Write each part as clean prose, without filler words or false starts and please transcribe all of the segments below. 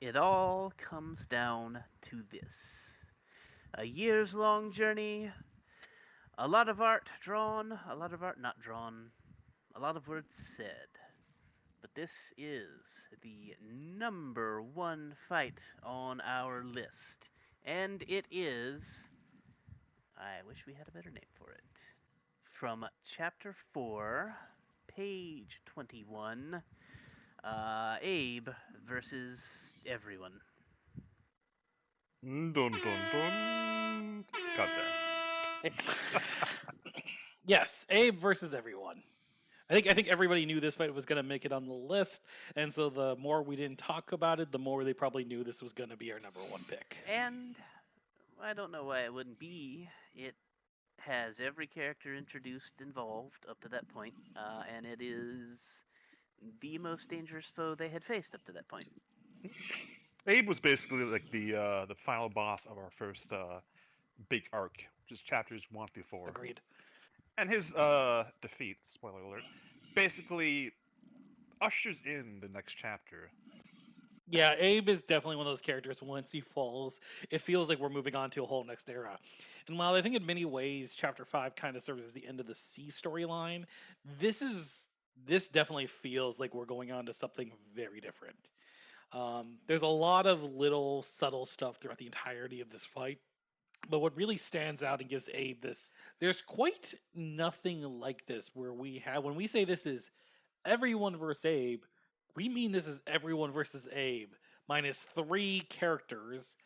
It all comes down to this: a years long journey, a lot of art drawn, a lot of art not drawn, a lot of words said. But this is the number one fight on our list. And it is. I wish we had a better name for it. From Chapter 4, page 21, Abe versus everyone. Dun dun dun. Goddamn. Yes, Abe versus everyone. I think everybody knew this fight was going to make it on the list, and so the more we didn't talk about it, the more they probably knew this was going to be our number one pick. And I don't know why it wouldn't be. It has every character introduced involved up to that point, and it is the most dangerous foe they had faced up to that point. Abe was basically like the final boss of our first big arc, which is chapters 1 through 4. Agreed. And his defeat, spoiler alert, basically ushers in the next chapter. Yeah, Abe is definitely one of those characters. Once he falls, it feels like we're moving on to a whole next era. And while I think in many ways Chapter 5 kind of serves as the end of the C storyline, this is this definitely feels like we're going on to something very different. There's a lot of little subtle stuff throughout the entirety of this fight. But what really stands out and gives Abe this, there's quite nothing like this where we have, when we say this is everyone versus Abe, we mean this is everyone versus Abe, minus three characters.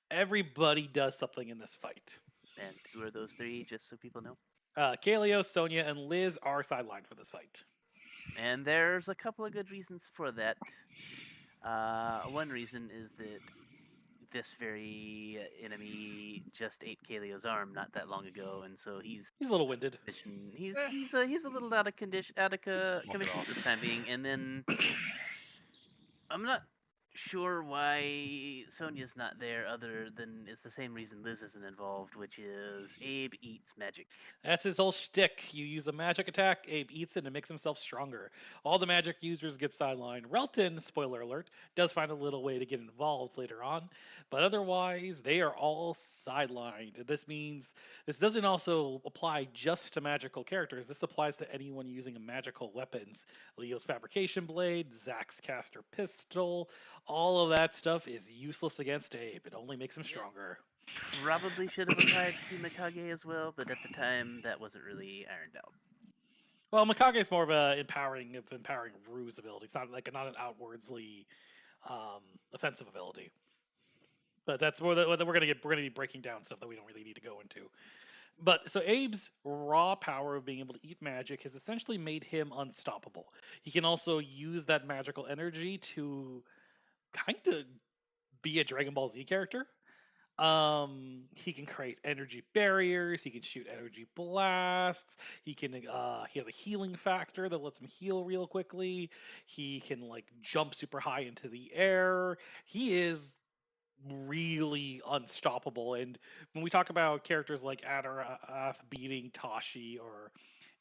Everybody does something in this fight. And who are those three, just so people know? Kaleo, Sonia, and Liz are sidelined for this fight. And there's a couple of good reasons for that. One reason is that this very enemy just ate Kalio's arm not that long ago, and so he's He's a little winded. he's Eh, he's a little out of condition, walk it commission off. for the time being. And then I'm not sure why Sonya's not there, other than it's the same reason Liz isn't involved, which is Abe eats magic. That's his whole shtick. You use a magic attack, Abe eats it and makes himself stronger. All the magic users get sidelined. Relton, spoiler alert, does find a little way to get involved later on, but otherwise, they are all sidelined. This means this doesn't also apply just to magical characters. This applies to anyone using magical weapons. Leo's fabrication blade, Zack's caster pistol, all of that stuff is useless against Abe. It only makes him It stronger. probably should have applied to Mikage as well, but at the time that wasn't really ironed out. Well, Mikage is more of a empowering ruse ability. It's not an outwardsly offensive ability. But that's where we're gonna be breaking down stuff that we don't really need to go into. But so Abe's raw power of being able to eat magic has essentially made him unstoppable. He can also use that magical energy to kind of be a Dragon Ball Z character. He can create energy barriers. He can shoot energy blasts. He has a healing factor that lets him heal real quickly. He can like jump super high into the air. He is really unstoppable. And when we talk about characters like Adarath beating Tashi or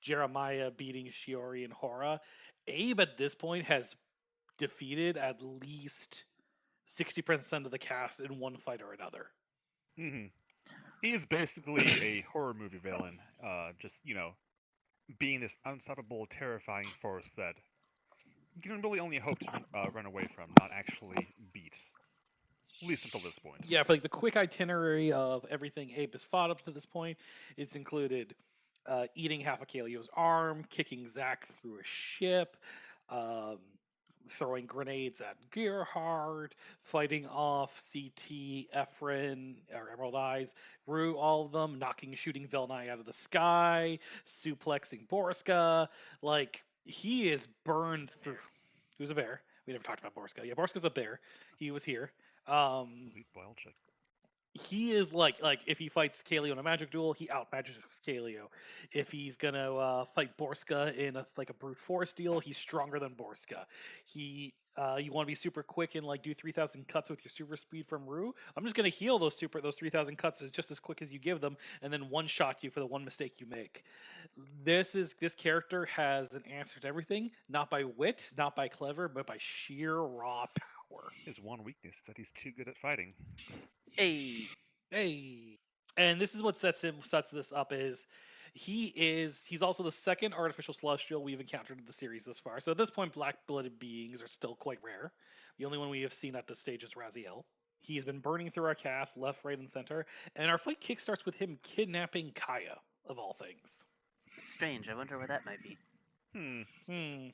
Jeremiah beating Shiori and Hora, Abe at this point has defeated at least 60% of the cast in one fight or another. Hmm. He is basically a horror movie villain, just being this unstoppable, terrifying force that you can really only hope to run away from, not actually beat. At least until this point. Yeah, for like the quick itinerary of everything Abe has fought up to this point, it's included eating half of Kalio's arm, kicking Zack through a ship, um, throwing grenades at Gerhardt, fighting off CT, Ephraim, or Emerald Eyes, Rue, all of them, shooting Velnai out of the sky, suplexing Borska. Like, he is burned through. Who's a bear? We never talked about Borska. Yeah, Borska's a bear. He was here. Um, Sweet boil chick. he is like if he fights Kaleo in a magic duel, he out magics Kaleo. If he's gonna fight Borska in like a brute force deal, he's stronger than Borska. He you want to be super quick and like do 3,000 cuts with your super speed from Rue. I'm just gonna heal those 3,000 cuts is just as quick as you give them, and then one shot you for the one mistake you make. This character has an answer to everything, not by wit, not by clever, but by sheer raw power. His one weakness is that he's too good at fighting. Hey, Hey, and this is what sets this up is he's also the second artificial celestial we've encountered in the series this far. So at this point, black-blooded beings are still quite rare. The only one we have seen at this stage is Raziel. He's been burning through our cast left, right, and center, and our fight kickstarts with him kidnapping Kaya, of all things. strange. I wonder where that might be. Hmm. Hmm.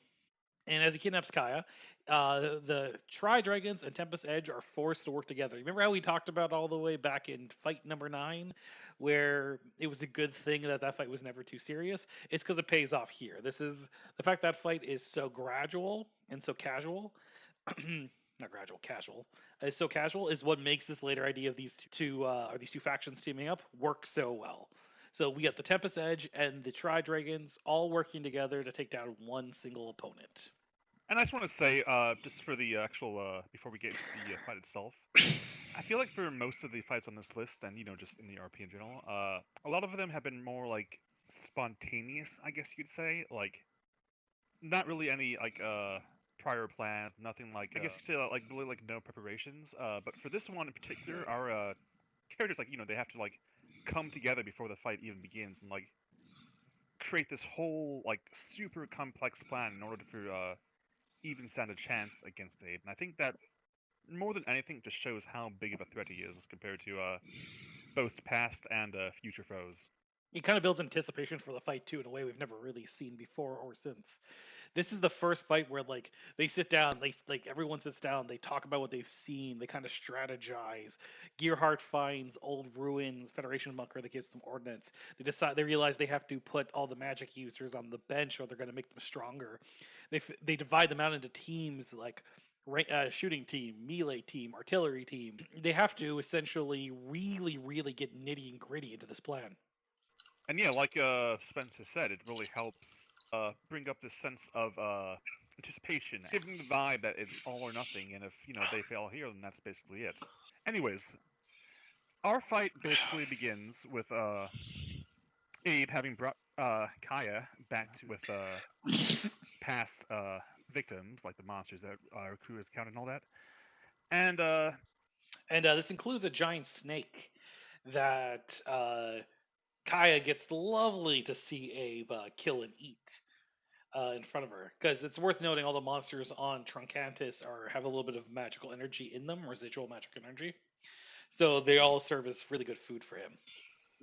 And as he kidnaps Kaya, the Tri Dragons and Tempest Edge are forced to work together. Remember how we talked about all the way back in fight number 9, where it was a good thing that that fight was never too serious? It's because it pays off here. This is the fact that fight is so gradual and so casual. Not gradual, casual. Is so casual is what makes this later idea of these two factions teaming up work so well. So we got the Tempest Edge and the Tri Dragons all working together to take down one single opponent. And I just want to say, just for the actual, before we get into the fight itself, I feel like for most of the fights on this list, and just in the RP in general, a lot of them have been more like spontaneous, I guess you'd say. Like, not really any like prior plans, nothing like I guess you could say like really like no preparations. But for this one in particular, our characters like they have to like come together before the fight even begins and like create this whole like super complex plan in order for even stand a chance against Abe. And I think that more than anything just shows how big of a threat he is compared to both past and future foes. It kind of builds anticipation for the fight too in a way we've never really seen before or since. This is the first fight where like they sit down, they like everyone sits down, they talk about what they've seen, they kind of strategize. Gearhart finds old ruins, Federation bunker that gives them ordnance. They realize they have to put all the magic users on the bench or they're going to make them stronger. They divide them out into teams like shooting team, melee team, artillery team. They have to essentially really get nitty and gritty into this plan. And yeah, like Spencer said, it really helps bring up this sense of anticipation, giving the vibe that it's all or nothing, and if they fail here, then that's basically it. Anyways, our fight basically begins with Abe having brought Kaya back to with past victims, like the monsters that our crew has counted and all that. And And this includes a giant snake that Kaya gets lovely to see Abe kill and eat in front of her. Because it's worth noting all the monsters on Truncantis have a little bit of magical energy in them, residual magic energy. So they all serve as really good food for him.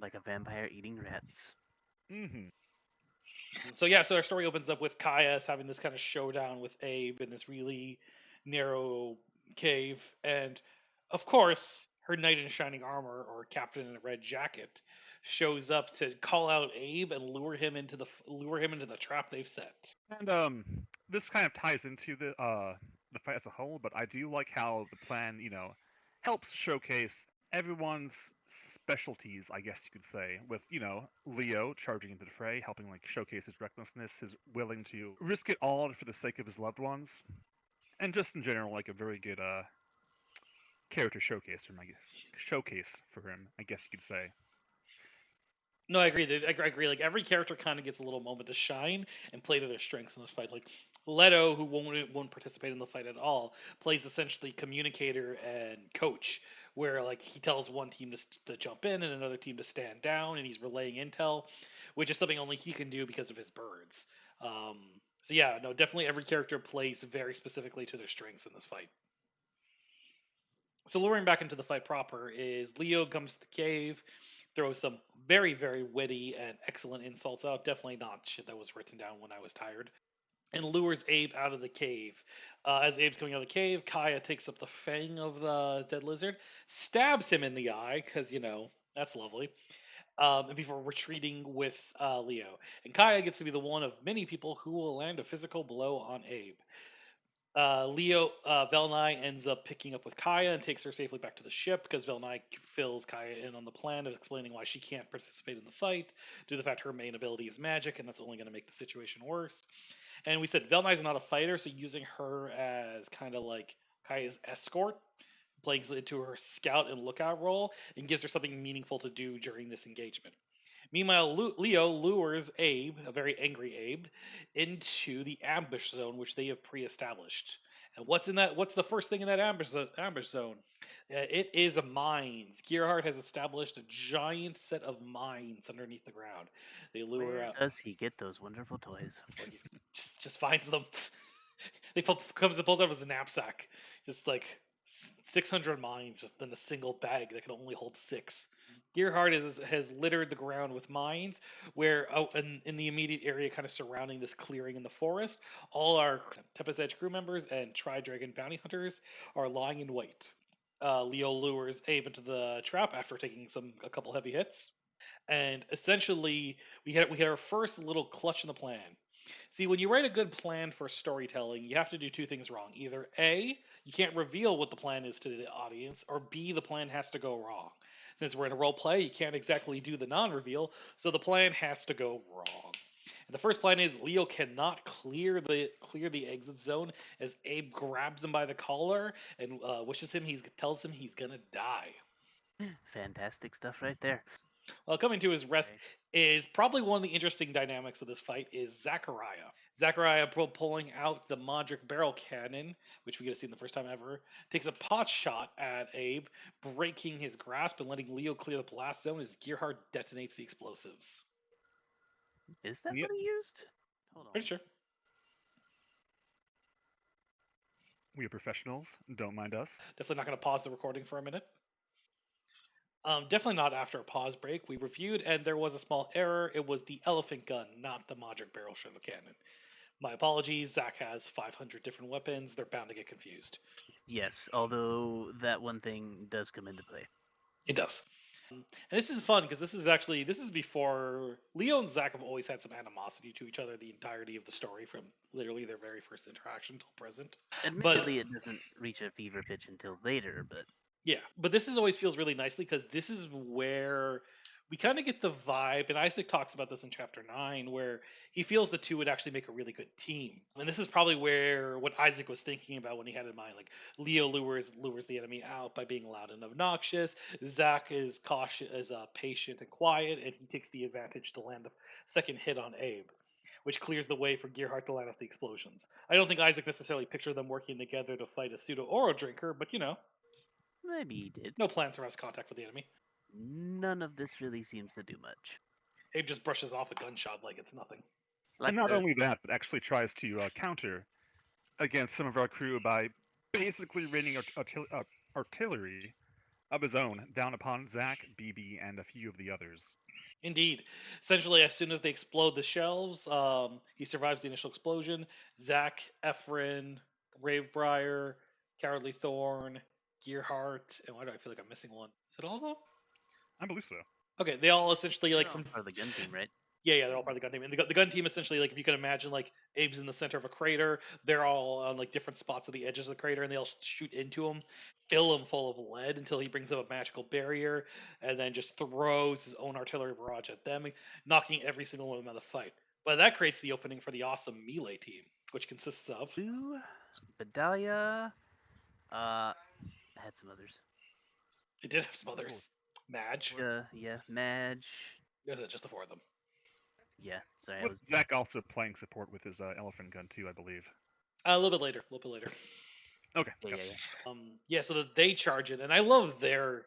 Like a vampire eating rats. mm-hmm. So yeah, so our story opens up with Kaya having this kind of showdown with Abe in this really narrow cave, and of course, her knight in shining armor or captain in a red jacket shows up to call out Abe and lure him into the trap they've set. And this kind of ties into the fight as a whole, but I do like how the plan, helps showcase everyone's specialties, I guess you could say, with, Leo charging into the fray, helping like showcase his recklessness, his willing to risk it all for the sake of his loved ones, and just in general, like a very good character showcase for him, I guess you could say. No, I agree. I agree. Like every character kind of gets a little moment to shine and play to their strengths in this fight. Like Leto, who won't participate in the fight at all, plays essentially communicator and coach, where like he tells one team to jump in and another team to stand down, and he's relaying intel, which is something only he can do because of his birds. Um, so yeah, no, definitely every character plays very specifically to their strengths in this fight. So luring back into the fight proper is Leo comes to the cave, throws some very witty and excellent insults out. Definitely not shit that was written down when I was tired. And lures Abe out of the cave. As Abe's coming out of the cave, Kaya takes up the fang of the dead lizard, stabs him in the eye because that's lovely. And before retreating with Leo, and Kaya gets to be the one of many people who will land a physical blow on Abe. Leo Velnai ends up picking up with Kaya and takes her safely back to the ship because Velnai fills Kaya in on the plan of explaining why she can't participate in the fight due to the fact her main ability is magic, and that's only going to make the situation worse. And we said Velnai's not a fighter, so using her as kind of like Kaya's escort plays into her scout and lookout role and gives her something meaningful to do during this engagement. Meanwhile, Leo lures Abe, a very angry Abe, into the ambush zone which they have pre-established. And what's in that? What's the first thing in that ambush zone? It is mines. Gearhart has established a giant set of mines underneath the ground. They lure Where out. does he get those wonderful toys? Well, he just finds them. Comes and pulls out of his knapsack, just like 600 mines, just in a single bag that can only hold six. Gearhart has littered the ground with mines, where out in the immediate area, kind of surrounding this clearing in the forest, all our Tempest Edge crew members and Tri Dragon bounty hunters are lying in wait. Leo lures Abe into the trap after taking a couple heavy hits, and essentially we had our first little clutch in the plan. See, when you write a good plan for storytelling, you have to do two things wrong. Either A, you can't reveal what the plan is to the audience, or B, the plan has to go wrong. Since we're in a role play, you can't exactly do the non-reveal, so the plan has to go wrong. And the first plan is Leo cannot clear the exit zone as Abe grabs him by the collar and tells him he's gonna die. Fantastic stuff right there. Coming to his rest Okay. is probably one of the interesting dynamics of this fight is Zachariah. Zachariah pulling out the Modric barrel cannon, which we get to see in the first time ever, takes a pot shot at Abe, breaking his grasp and letting Leo clear the blast zone as Gearhart detonates the explosives. Is that And yet what he used? Hold Pretty on. sure. we are professionals. Don't mind us. Definitely not going to pause the recording for a minute. Definitely not after a pause break. We reviewed, and there was a small error. It was the elephant gun, not the Modric barrel shell cannon. My apologies. Zach has 500 different weapons. They're bound to get confused. Yes, although that one thing does come into play. It does. And this is fun because this is before Leo and Zach have always had some animosity to each other the entirety of the story from literally their very first interaction till present. But Admittedly, it doesn't reach a fever pitch until later, but yeah, but this is always feels really nicely because this is where we kind of get the vibe, and Isaac talks about this in chapter 9, where he feels the two would actually make a really good team. And this is probably where what Isaac was thinking about when he had in mind, like Leo lures the enemy out by being loud and obnoxious. Zach is cautious, patient and quiet, and he takes the advantage to land the second hit on Abe, which clears the way for Gearhart to line up the explosions. I don't think Isaac necessarily pictured them working together to fight a pseudo Oro drinker, but maybe he did. no plans or has contact with the enemy. None of this really seems to do much. Abe just brushes off a gunshot like it's nothing. And Like not the only that, but actually tries to counter against some of our crew by basically raining artillery of his own down upon Zack, BB, and a few of the others. Indeed. Essentially, as soon as they explode the shelves, he survives the initial explosion. Zach, Ephron, Ravebriar, Cowardly Thorn, Gearheart, and why do I feel like I'm missing one? Is it all of them? I believe so. Okay, they all essentially like they're all from part of the gun team, right? yeah, they're all part of the gun team. And the gun team essentially, like, if you can imagine, like, Abe's in the center of a crater, they're all on, like, different spots of the edges of the crater, and they all shoot into him, fill him full of lead until he brings up a magical barrier, and then just throws his own artillery barrage at them, knocking every single one of them out of the fight. But that creates the opening for the awesome melee team, which consists of. Blue, Bedalia, I had some others. It did have some Oh, others. Madge. Yeah, Madge. There's just the four of them. Yeah, sorry, I with was. Zack also playing support with his elephant gun too, I believe. A little bit later. A little bit later. Okay, Yeah, yeah, gotcha. yeah. Yeah, so that they charge it, and I love their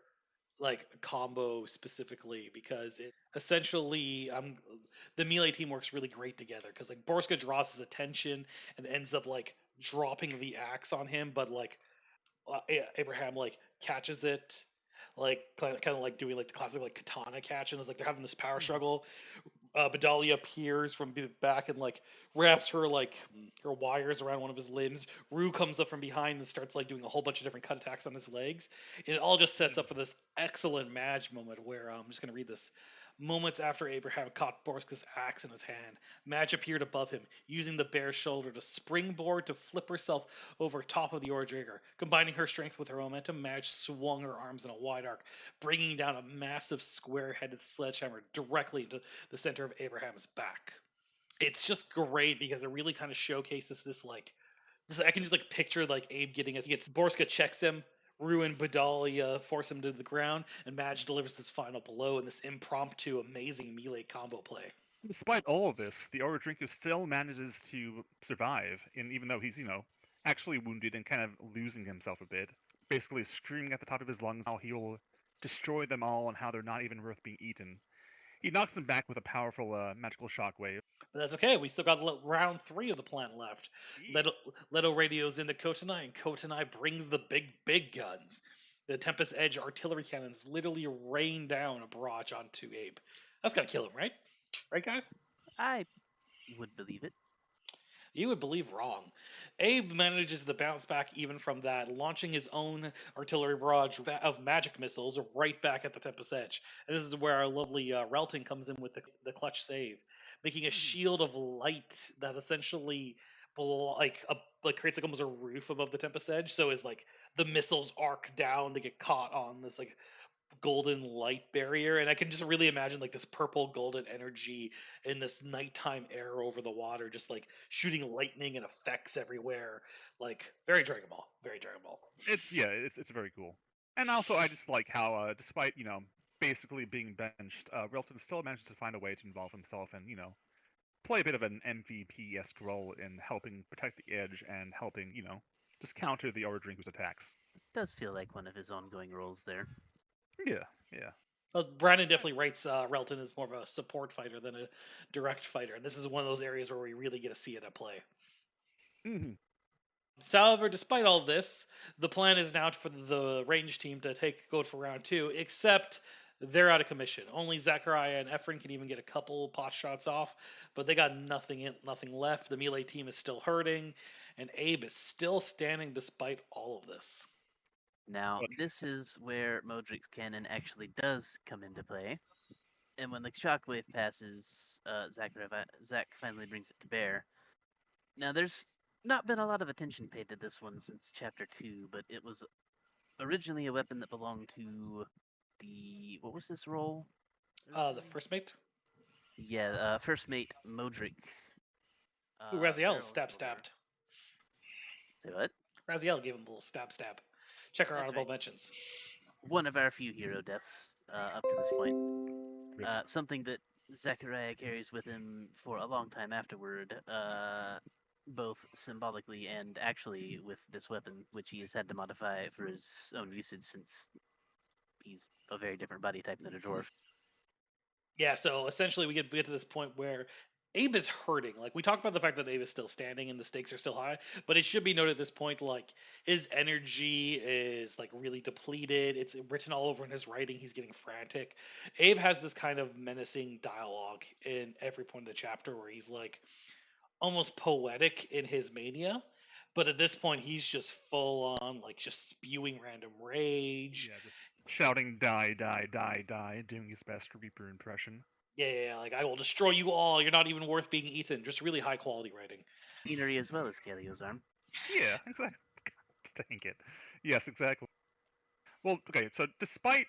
like combo specifically because it essentially the melee team works really great together because like Borska draws his attention and ends up like dropping the axe on him, but like Abraham like catches it, like kind of like doing like the classic like katana catch, and it's like they're having this power Mhm. struggle. Bedalia appears from the back and like wraps her wires around one of his limbs. Rue comes up from behind and starts like doing a whole bunch of different cut attacks on his legs. And it all just sets up for this excellent Madge moment where I'm just gonna read this. Moments after Abraham caught Borska's axe in his hand, Madge appeared above him, using the bare shoulder to springboard to flip herself over top of the Ordrigger. Combining her strength with her momentum, Madge swung her arms in a wide arc, bringing down a massive square-headed sledgehammer directly into the center of Abraham's back. It's just great because it really kind of showcases this like I can just like picture like Abe getting his gets Borska checks him, ruin Bedalia, force him to the ground, and Madge delivers this final blow in this impromptu amazing melee combo play. Despite all of this, the Oro Drinker still manages to survive, and even though he's actually wounded and kind of losing himself a bit, basically screaming at the top of his lungs how he'll destroy them all and how they're not even worth being eaten. He knocks them back with a powerful magical shockwave. But that's okay. We still got round three of the plan left. Yep. Leto radios into Kotanai, and Kotanai brings the big guns. The Tempest Edge artillery cannons literally rain down a barrage onto Abe. That's gotta kill him, right? Right, guys? I would believe it. You would believe wrong. Abe manages to bounce back even from that, launching his own artillery barrage of magic missiles right back at the Tempest Edge. And this is where our lovely Relton comes in with the clutch save, making a Mhm. shield of light that essentially like creates like almost a roof above the Tempest Edge. So is like the missiles arc down to get caught on this like golden light barrier, and I can just really imagine like this purple golden energy in this nighttime air over the water, just like shooting lightning and effects everywhere. Like very Dragon Ball, very Dragon Ball. It's very cool. And also, I just like how, despite basically being benched, Relton still manages to find a way to involve himself and play a bit of an MVP-esque role in helping protect the edge and helping just counter the Ordrinker's attacks. It does feel like one of his ongoing roles there. Yeah, yeah. Well, Brandon definitely writes Relton as more of a support fighter than a direct fighter, and this is one of those areas where we really get to see it at play. Hmm. However, despite all this, the plan is now for the range team to go for round two, except they're out of commission. Only Zachariah and Efren can even get a couple pot shots off, but they got nothing left. The melee team is still hurting, and Abe is still standing despite all of this. Now, But this is where Modric's cannon actually does come into play. And when the shockwave passes, Zach finally brings it to bear. Now, there's not been a lot of attention paid to this one since Chapter 2, but it was originally a weapon that belonged to the. What was this role The originally? first mate, Yeah, first mate Modric. who Raziel Barrel stab shoulder. stabbed. Say what? Raziel gave him a little stab. Check our That's honorable right. mentions. One of our few hero deaths up to this point. rip. Something that Zechariah carries with him for a long time afterward, both symbolically and actually with this weapon, which he has had to modify for his own usage since he's a very different body type than a dwarf. Yeah, so essentially we get to this point where Abe is hurting. Like we talked about the fact that Abe is still standing and the stakes are still high, but it should be noted at this point, like his energy is like really depleted. It's written all over in his writing. He's getting frantic. Abe has this kind of menacing dialogue in every point of the chapter where he's like almost poetic in his mania. But at this point, he's just full on, like, just spewing random rage. Yeah, just shouting "die, die, die, die," doing his best Reaper impression. Yeah, like I will destroy you all. You're not even worth being eaten. Just really high quality writing. Scenery as well as Kalio's arm. Yeah, exactly. Dang it. Yes, exactly. Well, okay. So despite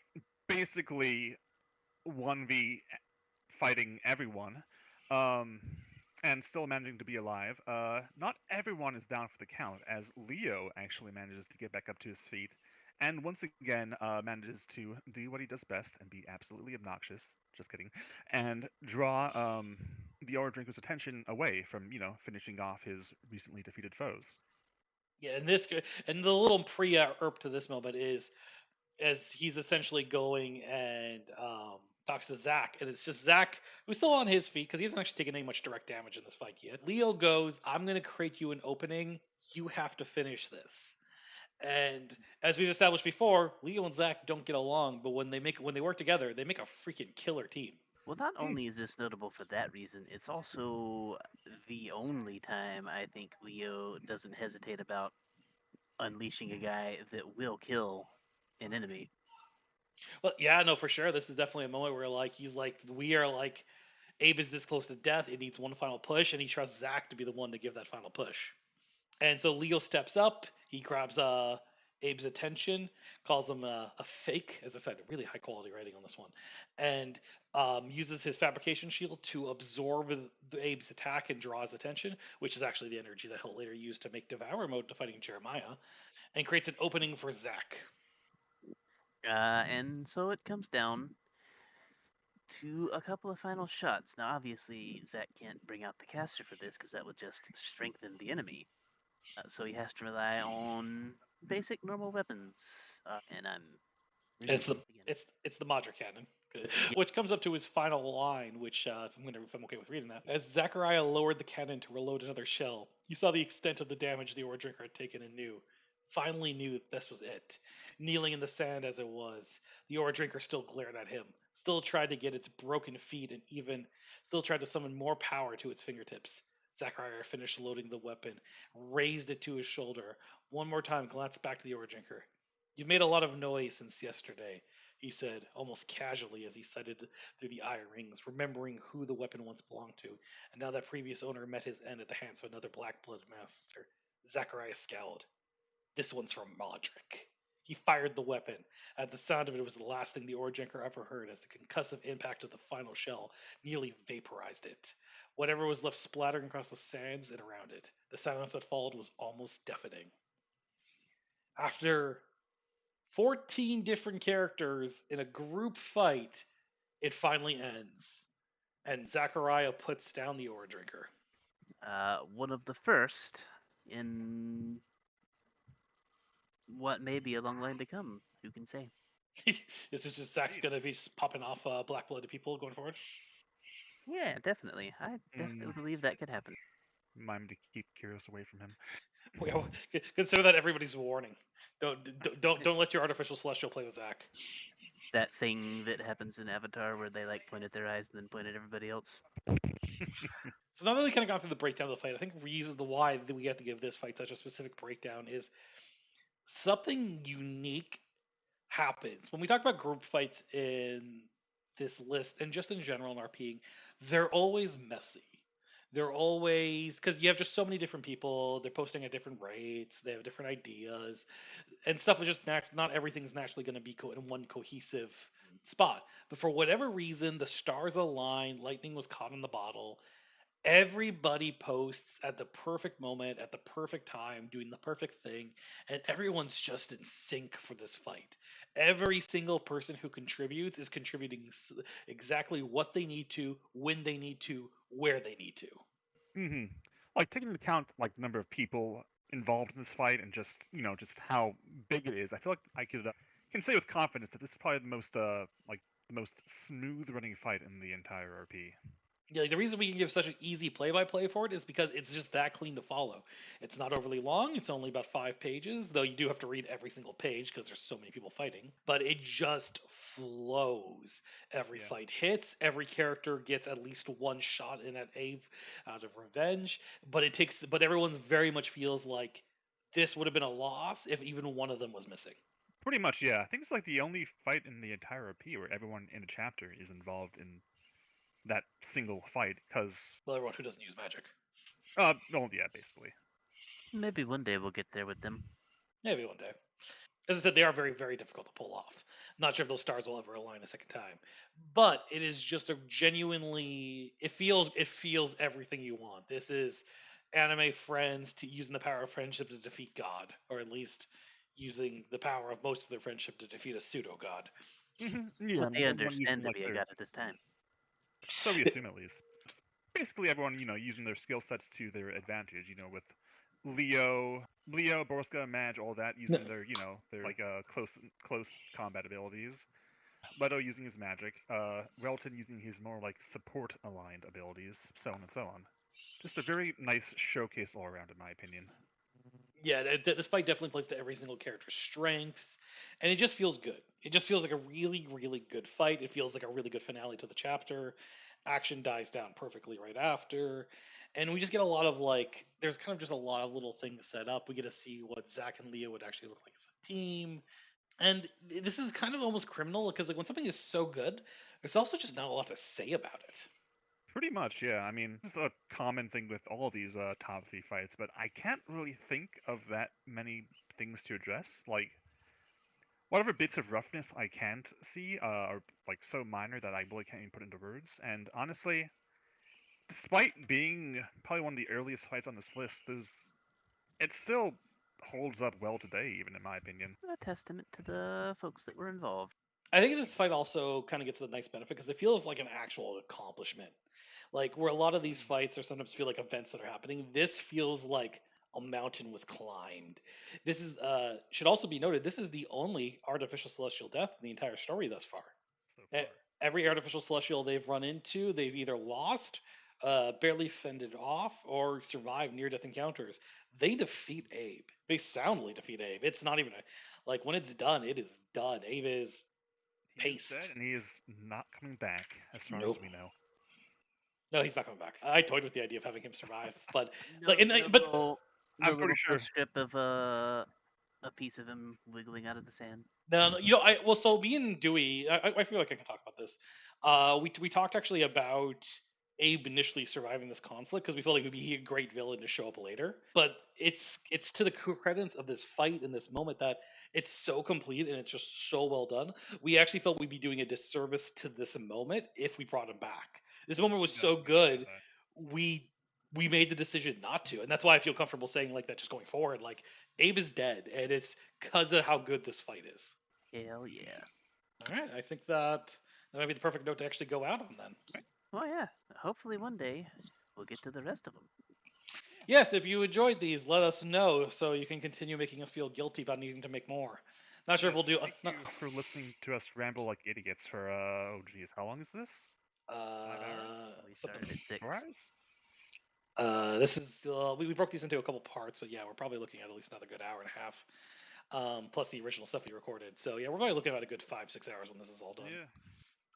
basically 1v fighting everyone, um, and still managing to be alive, not everyone is down for the count, as Leo actually manages to get back up to his feet, and once again manages to do what he does best and be absolutely obnoxious. Just kidding, and draw the Aura Drinker's attention away from finishing off his recently defeated foes. Yeah, and the little pre-erp to this moment is as he's essentially going and talks to Zach, and it's just Zach who's still on his feet because he hasn't actually taken any much direct damage in this fight yet. Leo goes, "I'm going to create you an opening. You have to finish this." And as we've established before, Leo and Zach don't get along, but when they work together, they make a freaking killer team. Well, not Hmm. only is this notable for that reason, it's also the only time I think Leo doesn't hesitate about unleashing a guy that will kill an enemy. Well, yeah, no, for sure. This is definitely a moment where like he's like we are like Abe is this close to death. It needs one final push, and he trusts Zach to be the one to give that final push. And so Leo steps up. He grabs Abe's attention, calls him a fake, as I said, really high quality writing on this one, and uses his fabrication shield to absorb Abe's attack and draw his attention, which is actually the energy that he'll later use to make Devour mode to fighting Jeremiah, and creates an opening for Zack. And so it comes down to a couple of final shots. Now, obviously, Zach can't bring out the caster for this because that would just strengthen the enemy. So he has to rely on basic normal weapons. And I'm And really it's the again. it's the Madra cannon, Yeah. which comes up to his final line, which if I'm okay with reading that. As Zachariah lowered the cannon to reload another shell, he saw the extent of the damage the ore drinker had taken and finally knew that this was it. Kneeling in the sand as it was, the ore drinker still glared at him, still tried to get its broken feet, and even still tried to summon more power to its fingertips. Zachariah finished loading the weapon, raised it to his shoulder, one more time glanced back to the ore drinker. You've made a lot of noise since yesterday, he said, almost casually as he sighted through the eye rings, remembering who the weapon once belonged to, and now that previous owner met his end at the hands of another black blood master. Zachariah scowled. This one's from Modric. He fired the weapon. At the sound of it, it was the last thing the Orjanker ever heard as the concussive impact of the final shell nearly vaporized it. Whatever was left splattering across the sands and around it. The silence that followed was almost deafening. After 14 different characters in a group fight, it finally ends. And Zachariah puts down the ore drinker. One of the first in what may be a long line to come. Who can say? This is just Zach's going to be popping off black blooded people going forward. Yeah, definitely. I definitely believe that could happen. Remind him to keep Kyros away from him. Consider that everybody's warning. Don't let your artificial celestial play with Zach. That thing that happens in Avatar where they like point at their eyes and then point at everybody else. So now that we kind of gone through the breakdown of the fight, I think the reason the why that we have to give this fight such a specific breakdown is something unique happens when we talk about group fights in this list and just in general in RPing. They're always messy. They're always because you have just so many different people. They're posting at different rates. They have different ideas, and stuff is just not everything's naturally going to be in one cohesive spot. But for whatever reason, the stars aligned. Lightning was caught in the bottle. Everybody posts at the perfect moment, at the perfect time, doing the perfect thing, and everyone's just in sync for this fight. Every single person who contributes is contributing exactly what they need to, when they need to, where they need to. Hmm. Like taking into account like the number of people involved in this fight and just just how big it is, I feel like I can say with confidence that this is probably the most smooth running fight in the entire RP. Yeah, like the reason we can give such an easy play-by-play for it is because it's just that clean to follow. It's not overly long. It's only about 5 pages, though you do have to read every single page because there's so many people fighting. But it just flows. Every Yeah. fight hits. Every character gets at least one shot in at Ave out of revenge. But it takes. But everyone's very much feels like this would have been a loss if even one of them was missing. Pretty much, yeah. I think it's like the only fight in the entire RP where everyone in the chapter is involved in that single fight. Because, Well, everyone who doesn't use magic. well, yeah, basically. Maybe one day we'll get there with them. Maybe one day. As I said, they are very, very difficult to pull off. Not sure if those stars will ever align a second time, but it is just a genuinely. It feels everything you want. This is anime friends to using the power of friendship to defeat God, or at least using the power of most of their friendship to defeat a pseudo god. That's Yeah, what and they everyone understand using to like be a their, god at this time. so we assume at least. Just basically everyone, using their skill sets to their advantage. With Leo, Borska, Madge, all that using their, their like close combat abilities. Leto using his magic, Relton using his more like support aligned abilities, so on and so on. Just a very nice showcase all around, in my opinion. Yeah, this fight definitely plays to every single character's strengths, and it just feels good. It just feels like a really, really good fight. It feels like a really good finale to the chapter. Action dies down perfectly right after, and we just get a lot of like. There's kind of just a lot of little things set up. We get to see what Zach and Leo would actually look like as a team, and this is kind of almost criminal because like when something is so good, there's also just not a lot to say about it. Pretty much, yeah. I mean, this is a common thing with all these top three fights, but I can't really think of that many things to address. Like, whatever bits of roughness I can't see are like so minor that I really can't even put into words. And honestly, despite being probably one of the earliest fights on this list, it still holds up well today, even in my opinion. A testament to the folks that were involved. I think this fight also kind of gets a nice benefit because it feels like an actual accomplishment. Like where a lot of these fights or sometimes feel like events that are happening, this feels like a mountain was climbed. This is should also be noted. This is the only artificial celestial death in the entire story thus far. So E- far. Every artificial celestial they've run into, they've either lost, barely fended off, or survived near-death encounters. They defeat Abe. They soundly defeat Abe. It's not even like when it's done, it is done. Abe is He is dead, paced. and he is not coming back, as far as Nope. we know. No, he's not coming back. I toyed with the idea of having him survive, but like, No, no but no I'm pretty little sure. post strip of a piece of him wiggling out of the sand. no, so me and Dewey, I feel like I can talk about this. We talked actually about Abe initially surviving this conflict because we felt like it would be a great villain to show up later. But it's to the credence of this fight in this moment that it's so complete and it's just so well done. We actually felt we'd be doing a disservice to this moment if we brought him back. This moment was so Definitely agree with good, that. we we made the decision not to, and that's why I feel comfortable saying like that just going forward. Like Abe is dead, and it's because of how good this fight is. Hell yeah. All right, I think that might be the perfect note to actually go out on then. Oh yeah. Hopefully one day we'll get to the rest of them. Yes, if you enjoyed these, let us know so you can continue making us feel guilty about needing to make more. Not sure if Yes, we'll do. thank you for listening to us ramble like idiots for, oh geez, how long is this? 5 hours? We Something. started at 6. 4 hours? This is we broke these into a couple parts, but yeah, we're probably looking at least another good hour and a half, plus the original stuff we recorded. So yeah, we're probably looking at a good 5 6 hours when this is all done. Yeah.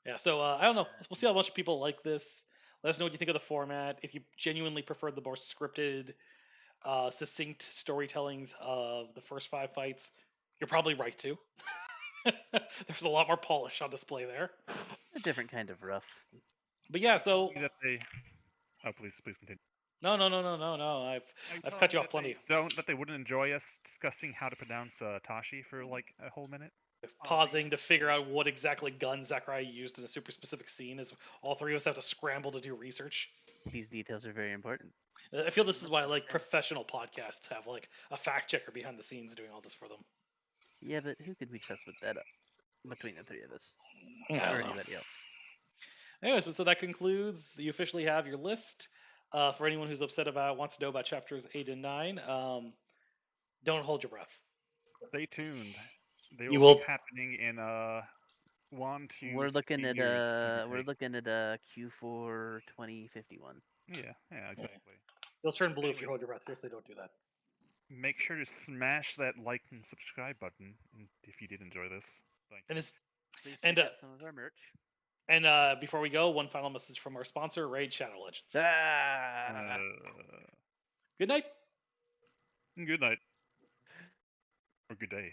Yeah, so I don't know. We'll see how much people like this. Let us know what you think of the format. If you genuinely preferred the more scripted, succinct storytellings of the first 5 fights, you're probably right too. There's a lot more polish on display there. A different kind of rough. But Are yeah, you telling so me that they? Oh, please continue. no. Are you I've telling cut me you off that plenty. they wouldn't enjoy us discussing how to pronounce Tashi for like a whole minute? Oh, Pausing to figure out what exactly gun Zachariah used in a super specific scene as all three of us have to scramble to do research. These details are very important. I feel this is why like 100%. professional podcasts have like a fact checker behind the scenes doing all this for them. Yeah, but who could we trust with that between the three of us? I Or don't know. anybody else? Anyways, so that concludes. You officially have your list. For anyone who's upset about wants to know about chapters 8 and 9, don't hold your breath. Stay tuned. They You will be will. happening in 1 to We're looking 15 at years, give or we're take. looking at Q4 2051. Yeah, Yeah, exactly. you'll turn blue if you Anyways, hold your breath. Seriously, don't do that. make sure to smash that like and subscribe button if you did enjoy this. Thank And you. this, Please and check out some of our merch. before we go, one final message from our sponsor, Raid Shadow Legends. Ah! Uh, Good night. good night or good day.